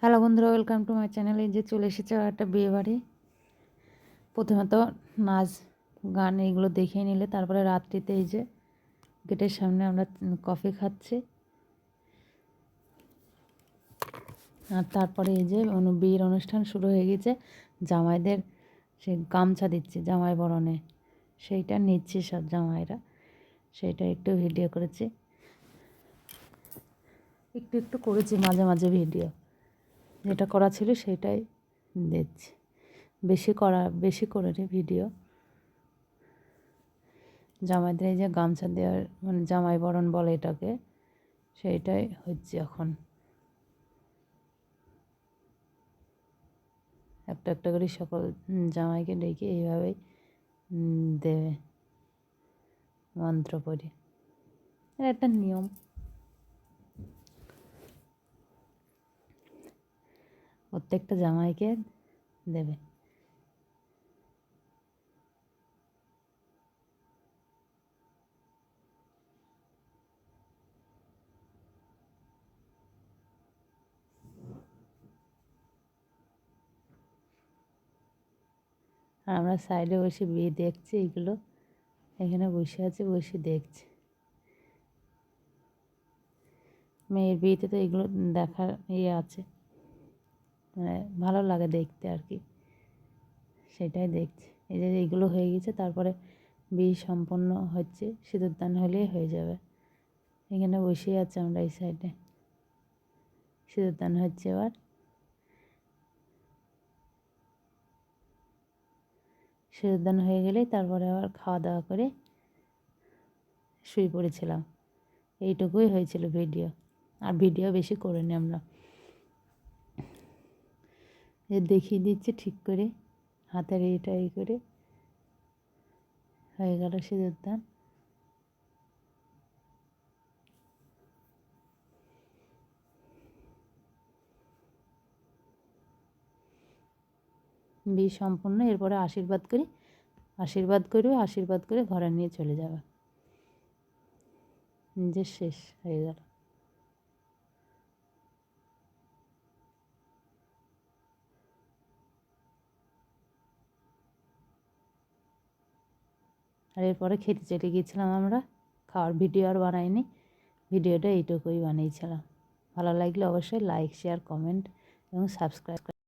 Hello বন্ধুরা, welcome to my channel. এই যে চলে এসেছে একটা বিয়ে বাড়ি। প্রথমে তো নাচ গান এইগুলো দেখে নিলে, তারপরে রাত্রিতে এই যে গেটের সামনে আমরা কফি খাচ্ছি, আর তারপরে এই যে বিয়ের অনুষ্ঠান শুরু হয়ে গেছে। জামাইদের সে গামছা দিচ্ছে জামাই বরণে, সেইটা নিচ্ছে সব জামাইরা, সেইটা একটু ভিডিও করেছি, একটু একটু করেছি মাঝে মাঝে ভিডিও, যেটা করা ছিল সেটাই দিচ্ছি, বেশি করে ভিডিও। জামাইদের এই যে গামছা দেওয়ার মানে জামাই বরণ বলে এটাকে, সেইটাই হচ্ছে এখন। একটা একটা করে সকল জামাইকে ডেকে এইভাবেই দেবে মন্ত্র পড়ে, এটা একটা নিয়ম। প্রত্যেকটা জামাইকে দেবে। আর আমরা সাইডে বসে বিয়ে দেখছি, এইগুলো এখানে বসে আছে, বসে দেখছি। মেয়ের বিয়েতে তো এগুলো দেখার আছে, মানে ভালো লাগে দেখতে আর কি, সেটাই দেখছি। এই যে এইগুলো হয়ে গেছে, তারপরে বিয়ে সম্পন্ন হচ্ছে, সিঁদুরদান হলেই হয়ে যাবে। এখানে বসেই আছে আমরা এই সাইডে, সিঁদুরদান হচ্ছে এবার। সিঁদুরদান হয়ে গেলেই তারপরে আবার খাওয়া দাওয়া করে শুয়ে পড়েছিলাম। এইটুকুই হয়েছিল ভিডিও, আর ভিডিও বেশি করিনি আমরা। দেখিয়ে দিচ্ছে ঠিক করে হাতের এইটা এই করে হয়ে গেল সিঁদুরদান। বিয়ে সম্পূর্ণ, এরপরে আশীর্বাদ করি, আশীর্বাদ করে ঘরে নিয়ে চলে যাবে, যে শেষ হয়ে গেল। আর এরপরে খেতে চলে গিয়েছিলাম আমরা, খাওয়ার ভিডিও আর বানাইনি, ভিডিওটা এইটুকুই বানিয়েছিলাম। ভালো লাগলে অবশ্যই লাইক, শেয়ার, কমেন্ট এবং সাবস্ক্রাইব।